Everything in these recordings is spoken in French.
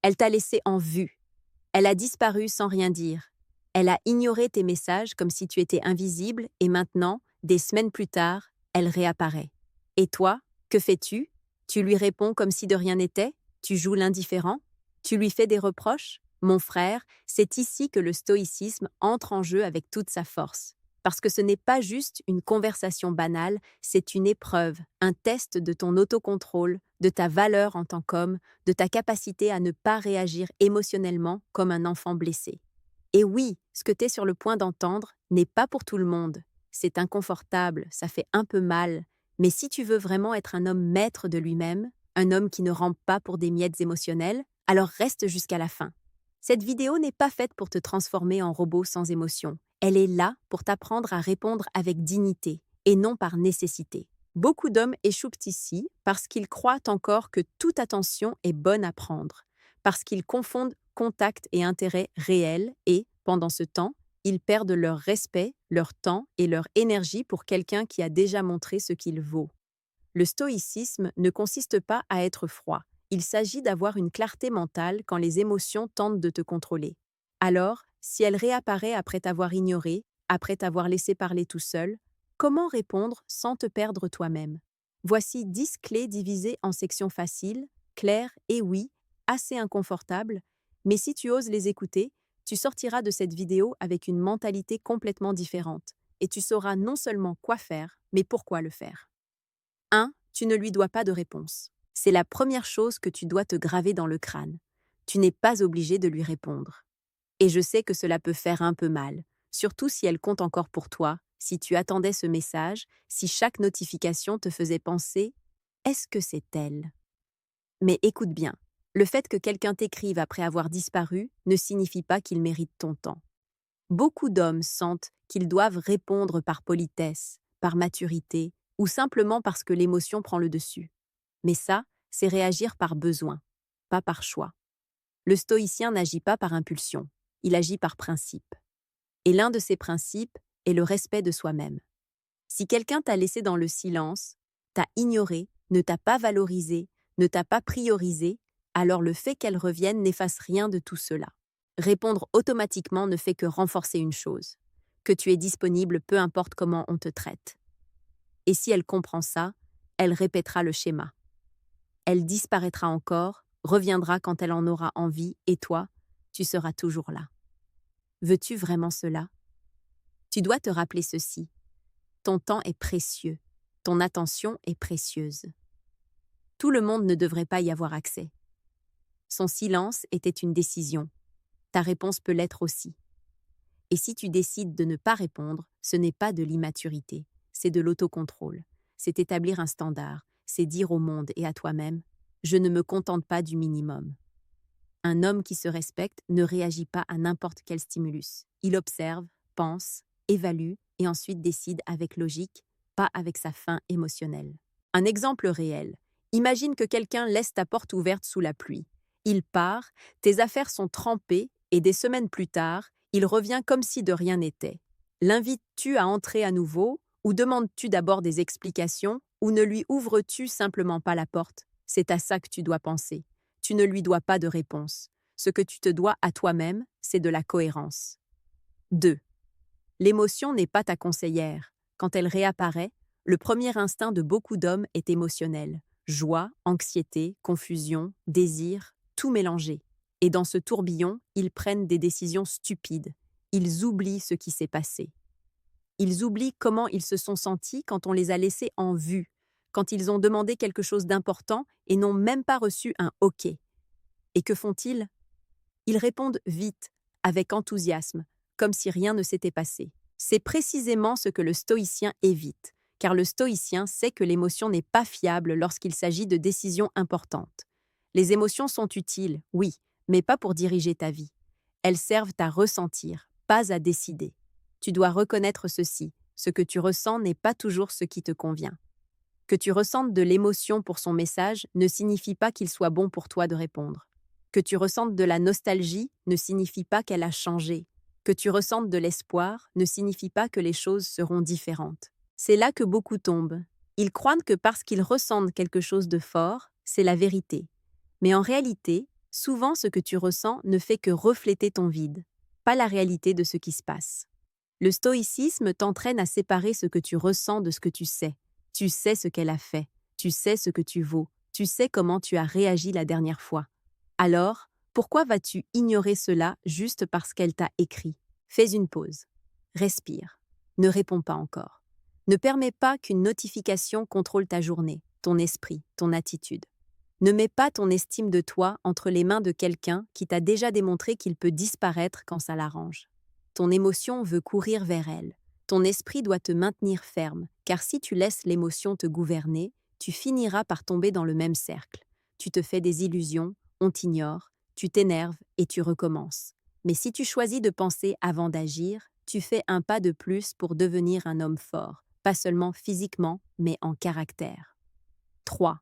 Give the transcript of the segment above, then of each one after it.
Elle t'a laissé en vue. Elle a disparu sans rien dire. Elle a ignoré tes messages comme si tu étais invisible et maintenant, des semaines plus tard, elle réapparaît. Et toi, que fais-tu? Tu lui réponds comme si de rien n'était? Tu joues l'indifférent? Tu lui fais des reproches? Mon frère, c'est ici que le stoïcisme entre en jeu avec toute sa force. Parce que ce n'est pas juste une conversation banale, c'est une épreuve, un test de ton autocontrôle, de ta valeur en tant qu'homme, de ta capacité à ne pas réagir émotionnellement comme un enfant blessé. Et oui, ce que tu es sur le point d'entendre n'est pas pour tout le monde. C'est inconfortable, ça fait un peu mal, mais si tu veux vraiment être un homme maître de lui-même, un homme qui ne rampe pas pour des miettes émotionnelles, alors reste jusqu'à la fin. Cette vidéo n'est pas faite pour te transformer en robot sans émotion. Elle est là pour t'apprendre à répondre avec dignité et non par nécessité. Beaucoup d'hommes échouent ici parce qu'ils croient encore que toute attention est bonne à prendre, parce qu'ils confondent contact et intérêt réel et, pendant ce temps, ils perdent leur respect, leur temps et leur énergie pour quelqu'un qui a déjà montré ce qu'il vaut. Le stoïcisme ne consiste pas à être froid. Il s'agit d'avoir une clarté mentale quand les émotions tentent de te contrôler. Alors, si elle réapparaît après t'avoir ignoré, après t'avoir laissé parler tout seul, comment répondre sans te perdre toi-même? Voici 10 clés divisées en sections faciles, claires et oui, assez inconfortables, mais si tu oses les écouter, tu sortiras de cette vidéo avec une mentalité complètement différente et tu sauras non seulement quoi faire, mais pourquoi le faire. 1. Tu ne lui dois pas de réponse. C'est la première chose que tu dois te graver dans le crâne. Tu n'es pas obligé de lui répondre. Et je sais que cela peut faire un peu mal, surtout si elle compte encore pour toi, si tu attendais ce message, si chaque notification te faisait penser « Est-ce que c'est elle ?» Mais écoute bien, le fait que quelqu'un t'écrive après avoir disparu ne signifie pas qu'il mérite ton temps. Beaucoup d'hommes sentent qu'ils doivent répondre par politesse, par maturité, ou simplement parce que l'émotion prend le dessus. Mais ça, c'est réagir par besoin, pas par choix. Le stoïcien n'agit pas par impulsion, il agit par principe. Et l'un de ces principes est le respect de soi-même. Si quelqu'un t'a laissé dans le silence, t'a ignoré, ne t'a pas valorisé, ne t'a pas priorisé, alors le fait qu'elle revienne n'efface rien de tout cela. Répondre automatiquement ne fait que renforcer une chose, que tu es disponible peu importe comment on te traite. Et si elle comprend ça, elle répétera le schéma. Elle disparaîtra encore, reviendra quand elle en aura envie, et toi, tu seras toujours là. Veux-tu vraiment cela? Tu dois te rappeler ceci. Ton temps est précieux, ton attention est précieuse. Tout le monde ne devrait pas y avoir accès. Son silence était une décision. Ta réponse peut l'être aussi. Et si tu décides de ne pas répondre, ce n'est pas de l'immaturité, c'est de l'autocontrôle. C'est établir un standard, c'est dire au monde et à toi-même « Je ne me contente pas du minimum ». Un homme qui se respecte ne réagit pas à n'importe quel stimulus. Il observe, pense, évalue et ensuite décide avec logique, pas avec sa faim émotionnelle. Un exemple réel. Imagine que quelqu'un laisse ta porte ouverte sous la pluie. Il part, tes affaires sont trempées et des semaines plus tard, il revient comme si de rien n'était. L'invites-tu à entrer à nouveau ou demandes-tu d'abord des explications ou ne lui ouvres-tu simplement pas la porte? C'est à ça que tu dois penser. Tu ne lui dois pas de réponse. Ce que tu te dois à toi-même, c'est de la cohérence. 2. L'émotion n'est pas ta conseillère. Quand elle réapparaît, le premier instinct de beaucoup d'hommes est émotionnel. Joie, anxiété, confusion, désir, tout mélangé. Et dans ce tourbillon, ils prennent des décisions stupides. Ils oublient ce qui s'est passé. Ils oublient comment ils se sont sentis quand on les a laissés en vue, quand ils ont demandé quelque chose d'important et n'ont même pas reçu un « OK ». Et que font-ils? Ils répondent vite, avec enthousiasme, comme si rien ne s'était passé. C'est précisément ce que le stoïcien évite, car le stoïcien sait que l'émotion n'est pas fiable lorsqu'il s'agit de décisions importantes. Les émotions sont utiles, oui, mais pas pour diriger ta vie. Elles servent à ressentir, pas à décider. Tu dois reconnaître ceci, ce que tu ressens n'est pas toujours ce qui te convient. Que tu ressentes de l'émotion pour son message ne signifie pas qu'il soit bon pour toi de répondre. Que tu ressentes de la nostalgie ne signifie pas qu'elle a changé. Que tu ressentes de l'espoir ne signifie pas que les choses seront différentes. C'est là que beaucoup tombent. Ils croient que parce qu'ils ressentent quelque chose de fort, c'est la vérité. Mais en réalité, Souvent, ce que tu ressens ne fait que refléter ton vide, pas la réalité de ce qui se passe. Le stoïcisme t'entraîne à séparer ce que tu ressens de ce que tu sais. Tu sais ce qu'elle a fait, tu sais ce que tu vaux, tu sais comment tu as réagi la dernière fois. Alors, pourquoi vas-tu ignorer cela juste parce qu'elle t'a écrit? Fais une pause. Respire. Ne réponds pas encore. Ne permets pas qu'une notification contrôle ta journée, ton esprit, ton attitude. Ne mets pas ton estime de toi entre les mains de quelqu'un qui t'a déjà démontré qu'il peut disparaître quand ça l'arrange. Ton émotion veut courir vers elle. Ton esprit doit te maintenir ferme, car si tu laisses l'émotion te gouverner, tu finiras par tomber dans le même cercle. Tu te fais des illusions, on t'ignore, tu t'énerves et tu recommences. Mais si tu choisis de penser avant d'agir, tu fais un pas de plus pour devenir un homme fort, pas seulement physiquement, mais en caractère. 3.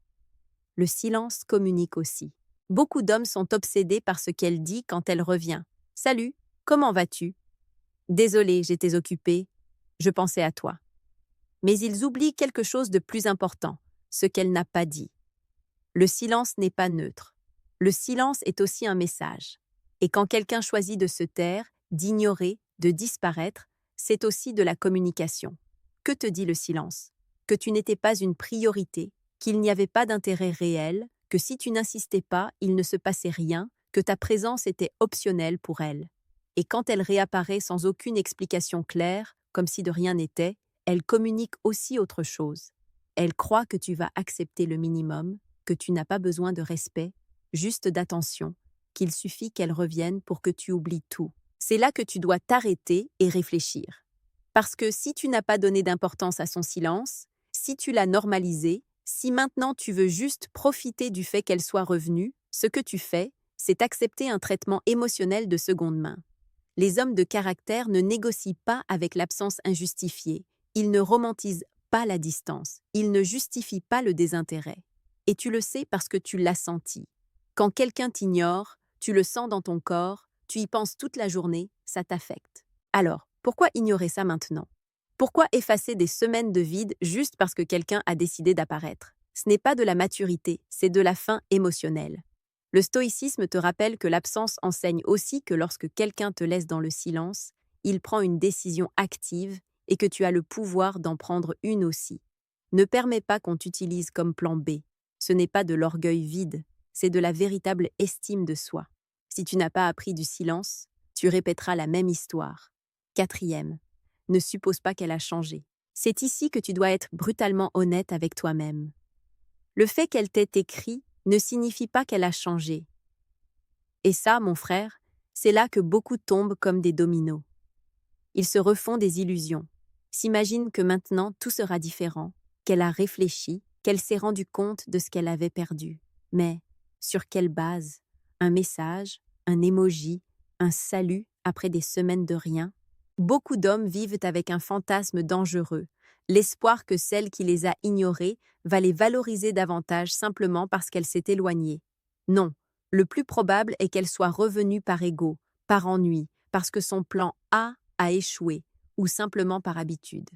Le silence communique aussi. Beaucoup d'hommes sont obsédés par ce qu'elle dit quand elle revient. « Salut, comment vas-tu ?»« Désolé, j'étais occupée. Je pensais à toi. » Mais ils oublient quelque chose de plus important, ce qu'elle n'a pas dit. Le silence n'est pas neutre. Le silence est aussi un message. Et quand quelqu'un choisit de se taire, d'ignorer, de disparaître, c'est aussi de la communication. Que te dit le silence? Que tu n'étais pas une priorité, qu'il n'y avait pas d'intérêt réel, que si tu n'insistais pas, il ne se passait rien, que ta présence était optionnelle pour elle. Et quand elle réapparaît sans aucune explication claire, comme si de rien n'était, elle communique aussi autre chose. Elle croit que tu vas accepter le minimum, que tu n'as pas besoin de respect, juste d'attention, qu'il suffit qu'elle revienne pour que tu oublies tout. C'est là que tu dois t'arrêter et réfléchir. Parce que si tu n'as pas donné d'importance à son silence, si tu l'as normalisé, si maintenant tu veux juste profiter du fait qu'elle soit revenue, ce que tu fais, c'est accepter un traitement émotionnel de seconde main. Les hommes de caractère ne négocient pas avec l'absence injustifiée, ils ne romantisent pas la distance, ils ne justifient pas le désintérêt. Et tu le sais parce que tu l'as senti. Quand quelqu'un t'ignore, tu le sens dans ton corps, tu y penses toute la journée, ça t'affecte. Alors, pourquoi ignorer ça maintenant? Pourquoi effacer des semaines de vide juste parce que quelqu'un a décidé d'apparaître? Ce n'est pas de la maturité, c'est de la faim émotionnelle. Le stoïcisme te rappelle que l'absence enseigne aussi que lorsque quelqu'un te laisse dans le silence, il prend une décision active et que tu as le pouvoir d'en prendre une aussi. Ne permets pas qu'on t'utilise comme plan B. Ce n'est pas de l'orgueil vide, c'est de la véritable estime de soi. Si tu n'as pas appris du silence, tu répéteras la même histoire. 4. Ne suppose pas qu'elle a changé. C'est ici que tu dois être brutalement honnête avec toi-même. Le fait qu'elle t'ait écrit ne signifie pas qu'elle a changé. Et ça, mon frère, c'est là que beaucoup tombent comme des dominos. Ils se refont des illusions, s'imaginent que maintenant tout sera différent, qu'elle a réfléchi, qu'elle s'est rendue compte de ce qu'elle avait perdu. Mais sur quelle base? Un message, un emoji, un salut après des semaines de rien? Beaucoup d'hommes vivent avec un fantasme dangereux, l'espoir que celle qui les a ignorés va les valoriser davantage simplement parce qu'elle s'est éloignée. Non, le plus probable est qu'elle soit revenue par ego, par ennui, parce que son plan A échoué, ou simplement par habitude.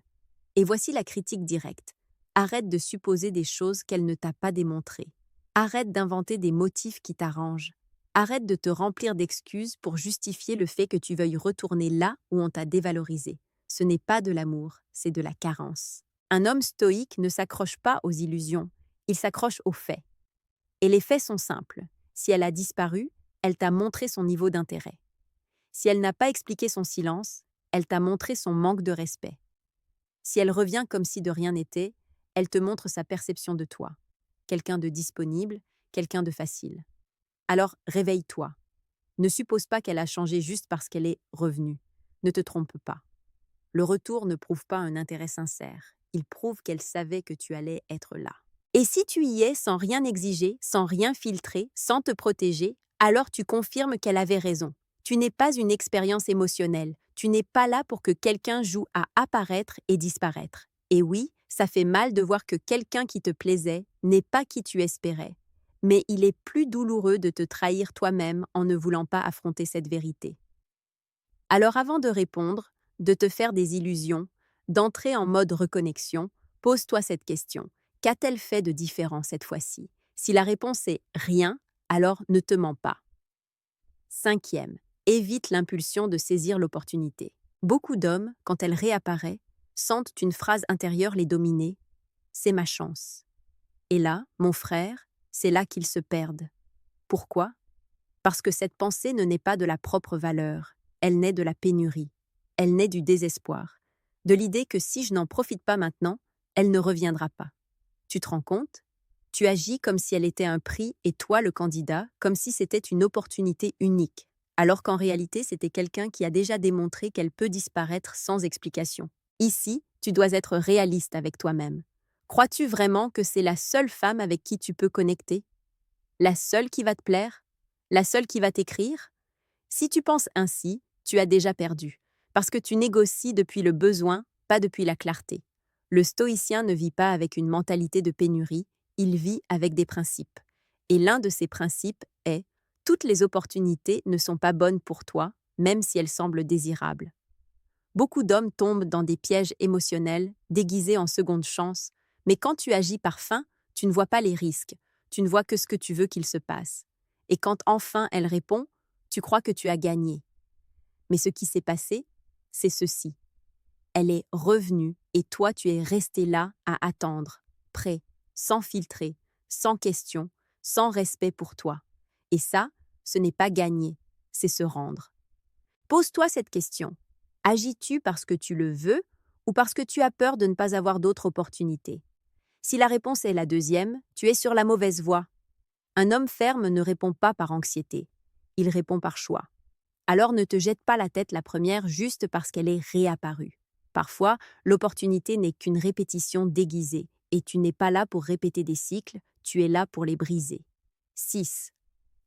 Et voici la critique directe. Arrête de supposer des choses qu'elle ne t'a pas démontrées. Arrête d'inventer des motifs qui t'arrangent. Arrête de te remplir d'excuses pour justifier le fait que tu veuilles retourner là où on t'a dévalorisé. Ce n'est pas de l'amour, c'est de la carence. Un homme stoïque ne s'accroche pas aux illusions, il s'accroche aux faits. Et les faits sont simples. Si elle a disparu, elle t'a montré son niveau d'intérêt. Si elle n'a pas expliqué son silence, elle t'a montré son manque de respect. Si elle revient comme si de rien n'était, elle te montre sa perception de toi. Quelqu'un de disponible, quelqu'un de facile. Alors réveille-toi. Ne suppose pas qu'elle a changé juste parce qu'elle est revenue. Ne te trompe pas. Le retour ne prouve pas un intérêt sincère. Il prouve qu'elle savait que tu allais être là. Et si tu y es sans rien exiger, sans rien filtrer, sans te protéger, alors tu confirmes qu'elle avait raison. Tu n'es pas une expérience émotionnelle. Tu n'es pas là pour que quelqu'un joue à apparaître et disparaître. Et oui, ça fait mal de voir que quelqu'un qui te plaisait n'est pas qui tu espérais. Mais il est plus douloureux de te trahir toi-même en ne voulant pas affronter cette vérité. Alors avant de répondre, de te faire des illusions, d'entrer en mode reconnexion, pose-toi cette question. Qu'a-t-elle fait de différent cette fois-ci? Si la réponse est « rien », alors ne te mens pas. Cinquième, évite l'impulsion de saisir l'opportunité. Beaucoup d'hommes, quand elle réapparaît, sentent une phrase intérieure les dominer. C'est ma chance. Et là, mon frère, c'est là qu'ils se perdent. Pourquoi? Parce que cette pensée ne naît pas de la propre valeur, elle naît de la pénurie, elle naît du désespoir, de l'idée que si je n'en profite pas maintenant, elle ne reviendra pas. Tu te rends compte? Tu agis comme si elle était un prix et toi le candidat, comme si c'était une opportunité unique, alors qu'en réalité c'était quelqu'un qui a déjà démontré qu'elle peut disparaître sans explication. Ici, tu dois être réaliste avec toi-même. Crois-tu vraiment que c'est la seule femme avec qui tu peux connecter? La seule qui va te plaire? La seule qui va t'écrire? Si tu penses ainsi, tu as déjà perdu, parce que tu négocies depuis le besoin, pas depuis la clarté. Le stoïcien ne vit pas avec une mentalité de pénurie, il vit avec des principes. Et l'un de ces principes est « toutes les opportunités ne sont pas bonnes pour toi, même si elles semblent désirables ». Beaucoup d'hommes tombent dans des pièges émotionnels, déguisés en seconde chance, mais quand tu agis par faim, tu ne vois pas les risques, tu ne vois que ce que tu veux qu'il se passe. Et quand enfin elle répond, tu crois que tu as gagné. Mais ce qui s'est passé, c'est ceci. Elle est revenue et toi tu es resté là à attendre, prêt, sans filtrer, sans question, sans respect pour toi. Et ça, ce n'est pas gagner, c'est se rendre. Pose-toi cette question. Agis-tu parce que tu le veux ou parce que tu as peur de ne pas avoir d'autres opportunités? Si la réponse est la deuxième, tu es sur la mauvaise voie. Un homme ferme ne répond pas par anxiété, il répond par choix. Alors ne te jette pas la tête la première juste parce qu'elle est réapparue. Parfois, l'opportunité n'est qu'une répétition déguisée, et tu n'es pas là pour répéter des cycles, tu es là pour les briser. 6.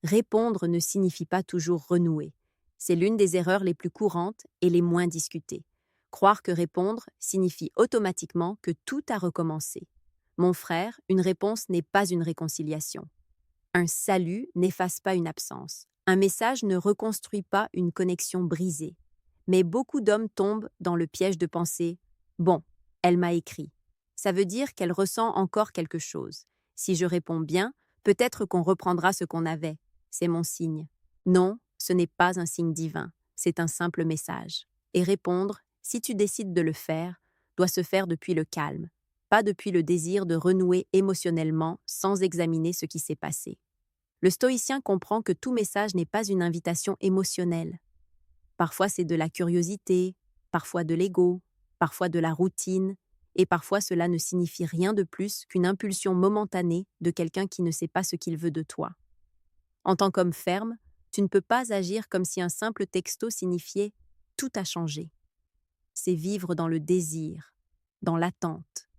Répondre ne signifie pas toujours renouer. C'est l'une des erreurs les plus courantes et les moins discutées. Croire que répondre signifie automatiquement que tout a recommencé. Mon frère, une réponse n'est pas une réconciliation. Un salut n'efface pas une absence. Un message ne reconstruit pas une connexion brisée. Mais beaucoup d'hommes tombent dans le piège de penser « Bon, elle m'a écrit ». Ça veut dire qu'elle ressent encore quelque chose. Si je réponds bien, peut-être qu'on reprendra ce qu'on avait. C'est mon signe. Non, ce n'est pas un signe divin. C'est un simple message. Et répondre, si tu décides de le faire, doit se faire depuis le calme, pas depuis le désir de renouer émotionnellement sans examiner ce qui s'est passé. Le stoïcien comprend que tout message n'est pas une invitation émotionnelle. Parfois c'est de la curiosité, parfois de l'ego, parfois de la routine, et parfois cela ne signifie rien de plus qu'une impulsion momentanée de quelqu'un qui ne sait pas ce qu'il veut de toi. En tant qu'homme ferme, tu ne peux pas agir comme si un simple texto signifiait « tout a changé ». C'est vivre dans le désir, dans l'attente.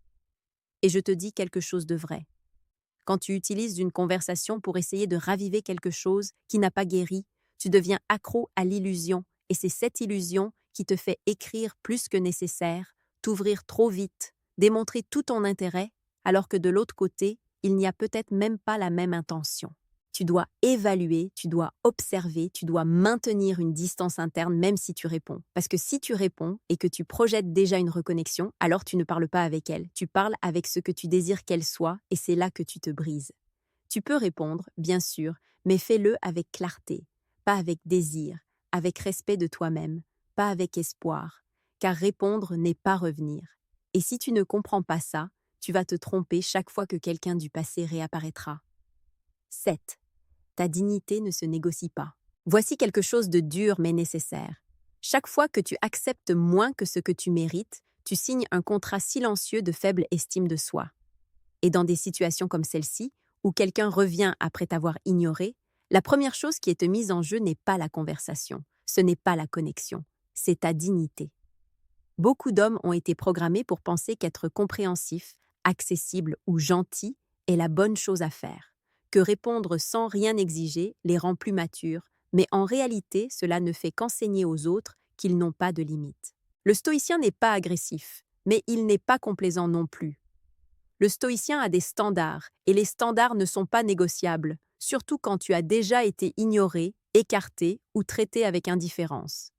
Et je te dis quelque chose de vrai. Quand tu utilises une conversation pour essayer de raviver quelque chose qui n'a pas guéri, tu deviens accro à l'illusion, et c'est cette illusion qui te fait écrire plus que nécessaire, t'ouvrir trop vite, démontrer tout ton intérêt, alors que de l'autre côté, il n'y a peut-être même pas la même intention. Tu dois évaluer, tu dois observer, tu dois maintenir une distance interne même si tu réponds. Parce que si tu réponds et que tu projettes déjà une reconnexion, alors tu ne parles pas avec elle. Tu parles avec ce que tu désires qu'elle soit et c'est là que tu te brises. Tu peux répondre, bien sûr, mais fais-le avec clarté, pas avec désir, avec respect de toi-même, pas avec espoir. Car répondre n'est pas revenir. Et si tu ne comprends pas ça, tu vas te tromper chaque fois que quelqu'un du passé réapparaîtra. 7. Ta dignité ne se négocie pas. Voici quelque chose de dur mais nécessaire. Chaque fois que tu acceptes moins que ce que tu mérites, tu signes un contrat silencieux de faible estime de soi. Et dans des situations comme celle-ci, où quelqu'un revient après t'avoir ignoré, la première chose qui est mise en jeu n'est pas la conversation, ce n'est pas la connexion, c'est ta dignité. Beaucoup d'hommes ont été programmés pour penser qu'être compréhensif, accessible ou gentil est la bonne chose à faire, que répondre sans rien exiger les rend plus matures, mais en réalité, cela ne fait qu'enseigner aux autres qu'ils n'ont pas de limites. Le stoïcien n'est pas agressif, mais il n'est pas complaisant non plus. Le stoïcien a des standards, et les standards ne sont pas négociables, surtout quand tu as déjà été ignoré, écarté ou traité avec indifférence.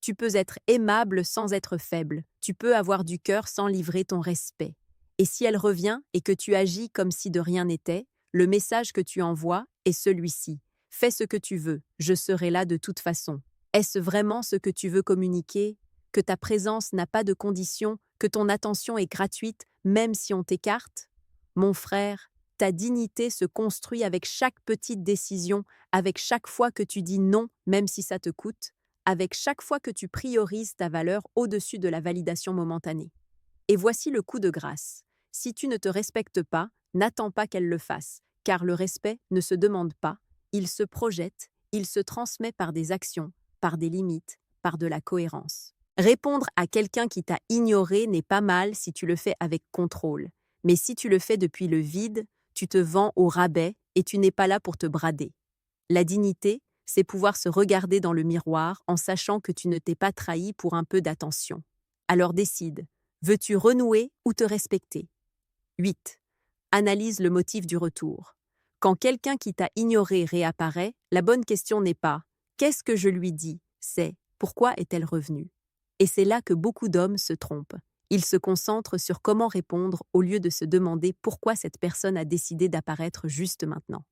Tu peux être aimable sans être faible, tu peux avoir du cœur sans livrer ton respect. Et si elle revient et que tu agis comme si de rien n'était, le message que tu envoies est celui-ci. Fais ce que tu veux, je serai là de toute façon. Est-ce vraiment ce que tu veux communiquer? Que ta présence n'a pas de condition, que ton attention est gratuite, même si on t'écarte? Mon frère, ta dignité se construit avec chaque petite décision, avec chaque fois que tu dis non, même si ça te coûte, avec chaque fois que tu priorises ta valeur au-dessus de la validation momentanée. Et voici le coup de grâce. Si tu ne te respectes pas, n'attends pas qu'elle le fasse, car le respect ne se demande pas, il se projette, il se transmet par des actions, par des limites, par de la cohérence. Répondre à quelqu'un qui t'a ignoré n'est pas mal si tu le fais avec contrôle, mais si tu le fais depuis le vide, tu te vends au rabais et tu n'es pas là pour te brader. La dignité, c'est pouvoir se regarder dans le miroir en sachant que tu ne t'es pas trahi pour un peu d'attention. Alors décide, veux-tu renouer ou te respecter? 8. Analyse le motif du retour. Quand quelqu'un qui t'a ignoré réapparaît, la bonne question n'est pas « qu'est-ce que je lui dis ?» c'est « pourquoi est-elle revenue ?» Et c'est là que beaucoup d'hommes se trompent. Ils se concentrent sur comment répondre au lieu de se demander pourquoi cette personne a décidé d'apparaître juste maintenant.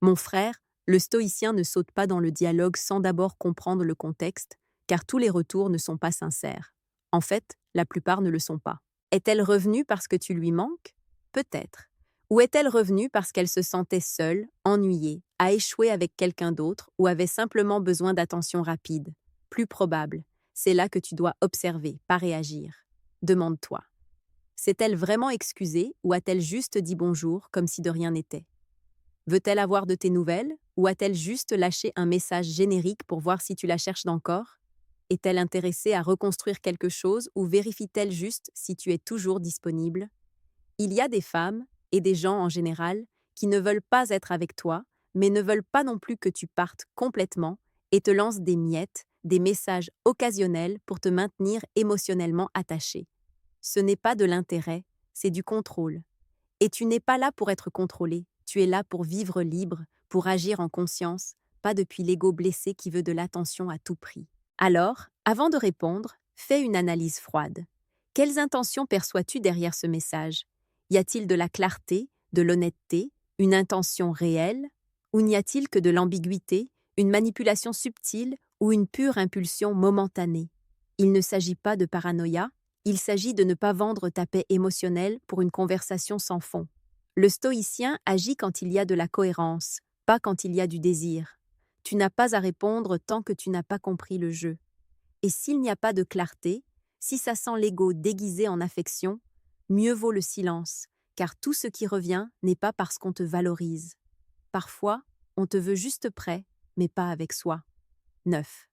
Mon frère, le stoïcien ne saute pas dans le dialogue sans d'abord comprendre le contexte, car tous les retours ne sont pas sincères. En fait, la plupart ne le sont pas. Est-elle revenue parce que tu lui manques? Peut-être. Ou est-elle revenue parce qu'elle se sentait seule, ennuyée, a échoué avec quelqu'un d'autre ou avait simplement besoin d'attention rapide? Plus probable. C'est là que tu dois observer, pas réagir. Demande-toi. S'est-elle vraiment excusée ou a-t-elle juste dit bonjour comme si de rien n'était? Veut-elle avoir de tes nouvelles ou a-t-elle juste lâché un message générique pour voir si tu la cherches encore? Est-elle intéressée à reconstruire quelque chose ou vérifie-t-elle juste si tu es toujours disponible? Il y a des femmes, et des gens en général, qui ne veulent pas être avec toi, mais ne veulent pas non plus que tu partes complètement et te lancent des miettes, des messages occasionnels pour te maintenir émotionnellement attaché. Ce n'est pas de l'intérêt, c'est du contrôle. Et tu n'es pas là pour être contrôlé, tu es là pour vivre libre, pour agir en conscience, pas depuis l'ego blessé qui veut de l'attention à tout prix. Alors, avant de répondre, fais une analyse froide. Quelles intentions perçois-tu derrière ce message? Y a-t-il de la clarté, de l'honnêteté, une intention réelle? Ou n'y a-t-il que de l'ambiguïté, une manipulation subtile ou une pure impulsion momentanée? Il ne s'agit pas de paranoïa, il s'agit de ne pas vendre ta paix émotionnelle pour une conversation sans fond. Le stoïcien agit quand il y a de la cohérence, pas quand il y a du désir. Tu n'as pas à répondre tant que tu n'as pas compris le jeu. Et s'il n'y a pas de clarté, si ça sent l'ego déguisé en affection, mieux vaut le silence, car tout ce qui revient n'est pas parce qu'on te valorise. Parfois, on te veut juste prêt, mais pas avec soi. 9.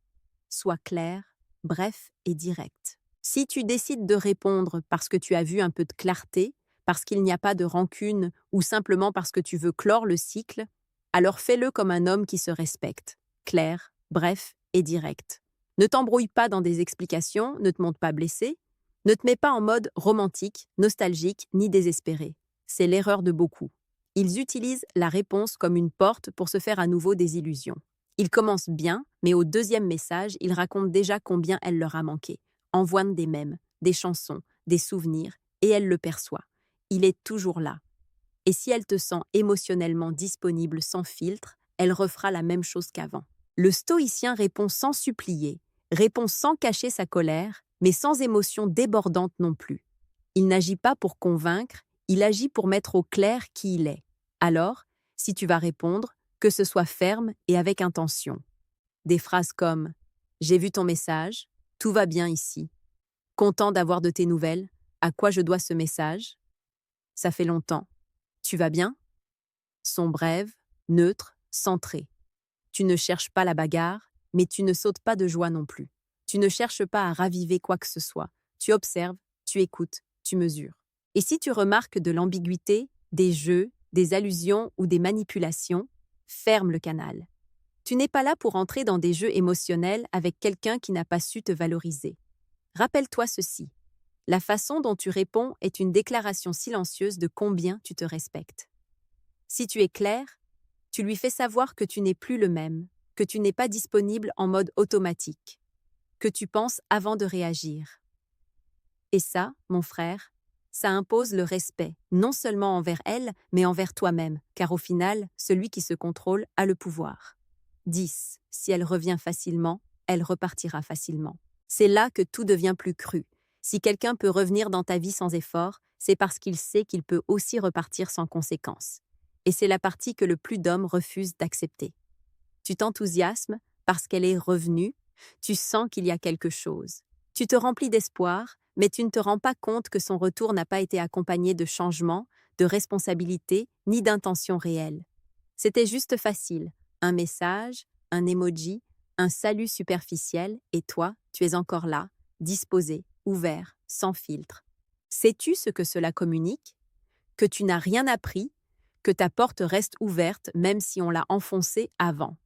Sois clair, bref et direct. Si tu décides de répondre parce que tu as vu un peu de clarté, parce qu'il n'y a pas de rancune ou simplement parce que tu veux clore le cycle, alors fais-le comme un homme qui se respecte, clair, bref et direct. Ne t'embrouille pas dans des explications, ne te montre pas blessé, ne te mets pas en mode romantique, nostalgique ni désespéré. C'est l'erreur de beaucoup. Ils utilisent la réponse comme une porte pour se faire à nouveau des illusions. Ils commencent bien, mais au deuxième message, ils racontent déjà combien elle leur a manqué. Envoient des mèmes, des chansons, des souvenirs, et elle le perçoit. Il est toujours là. Et si elle te sent émotionnellement disponible sans filtre, elle refera la même chose qu'avant. Le stoïcien répond sans supplier, répond sans cacher sa colère, mais sans émotion débordante non plus. Il n'agit pas pour convaincre, il agit pour mettre au clair qui il est. Alors, si tu vas répondre, que ce soit ferme et avec intention. Des phrases comme « J'ai vu ton message, tout va bien ici. Content d'avoir de tes nouvelles, à quoi je dois ce message? Ça fait longtemps. Tu vas bien ?» sont brèves, neutres, centrées. Tu ne cherches pas la bagarre, mais tu ne sautes pas de joie non plus. Tu ne cherches pas à raviver quoi que ce soit. Tu observes, tu écoutes, tu mesures. Et si tu remarques de l'ambiguïté, des jeux, des allusions ou des manipulations, ferme le canal. Tu n'es pas là pour entrer dans des jeux émotionnels avec quelqu'un qui n'a pas su te valoriser. Rappelle-toi ceci. La façon dont tu réponds est une déclaration silencieuse de combien tu te respectes. Si tu es clair, tu lui fais savoir que tu n'es plus le même, que tu n'es pas disponible en mode automatique, que tu penses avant de réagir. Et ça, mon frère, ça impose le respect, non seulement envers elle, mais envers toi-même, car au final, celui qui se contrôle a le pouvoir. 10. Si elle revient facilement, elle repartira facilement. C'est là que tout devient plus cru. Si quelqu'un peut revenir dans ta vie sans effort, c'est parce qu'il sait qu'il peut aussi repartir sans conséquence. Et c'est la partie que le plus d'hommes refusent d'accepter. Tu t'enthousiasmes parce qu'elle est revenue, tu sens qu'il y a quelque chose. Tu te remplis d'espoir, mais tu ne te rends pas compte que son retour n'a pas été accompagné de changement, de responsabilité, ni d'intention réelle. C'était juste facile, un message, un emoji, un salut superficiel, et toi, tu es encore là, disposé, ouvert, sans filtre. Sais-tu ce que cela communique? Que tu n'as rien appris, que ta porte reste ouverte même si on l'a enfoncée avant.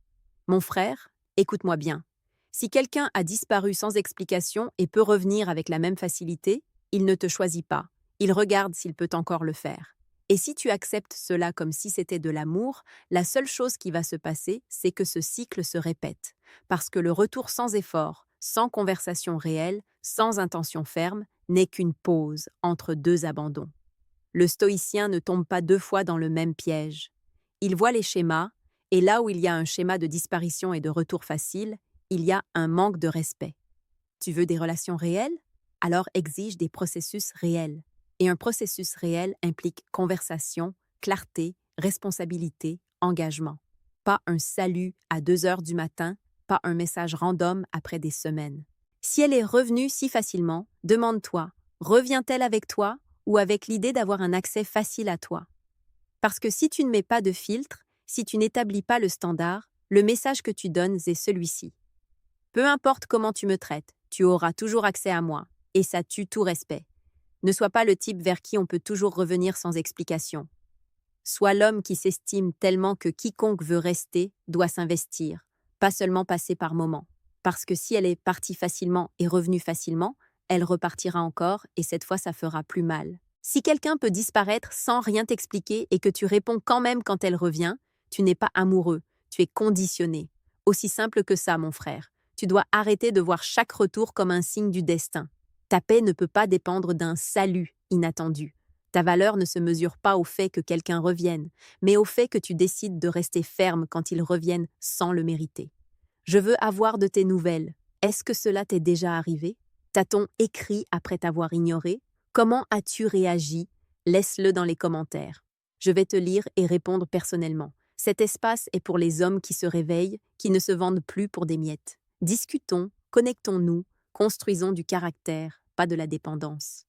Mon frère, écoute-moi bien. Si quelqu'un a disparu sans explication et peut revenir avec la même facilité, il ne te choisit pas. Il regarde s'il peut encore le faire. Et si tu acceptes cela comme si c'était de l'amour, la seule chose qui va se passer, c'est que ce cycle se répète. Parce que le retour sans effort, sans conversation réelle, sans intention ferme, n'est qu'une pause entre deux abandons. Le stoïcien ne tombe pas deux fois dans le même piège. Il voit les schémas, et là où il y a un schéma de disparition et de retour facile, il y a un manque de respect. Tu veux des relations réelles? Alors exige des processus réels. Et un processus réel implique conversation, clarté, responsabilité, engagement. Pas un salut à 2 heures du matin, pas un message random après des semaines. Si elle est revenue si facilement, demande-toi, revient-elle avec toi ou avec l'idée d'avoir un accès facile à toi? Parce que si tu ne mets pas de filtre, si tu n'établis pas le standard, le message que tu donnes est celui-ci. Peu importe comment tu me traites, tu auras toujours accès à moi, et ça tue tout respect. Ne sois pas le type vers qui on peut toujours revenir sans explication. Sois l'homme qui s'estime tellement que quiconque veut rester doit s'investir, pas seulement passer par moments. Parce que si elle est partie facilement et revenue facilement, elle repartira encore et cette fois ça fera plus mal. Si quelqu'un peut disparaître sans rien t'expliquer et que tu réponds quand même quand elle revient, tu n'es pas amoureux, tu es conditionné. Aussi simple que ça, mon frère. Tu dois arrêter de voir chaque retour comme un signe du destin. Ta paix ne peut pas dépendre d'un salut inattendu. Ta valeur ne se mesure pas au fait que quelqu'un revienne, mais au fait que tu décides de rester ferme quand ils reviennent sans le mériter. Je veux avoir de tes nouvelles. Est-ce que cela t'est déjà arrivé? T'a-t-on écrit après t'avoir ignoré? Comment as-tu réagi? Laisse-le dans les commentaires. Je vais te lire et répondre personnellement. Cet espace est pour les hommes qui se réveillent, qui ne se vendent plus pour des miettes. Discutons, connectons-nous, construisons du caractère, pas de la dépendance.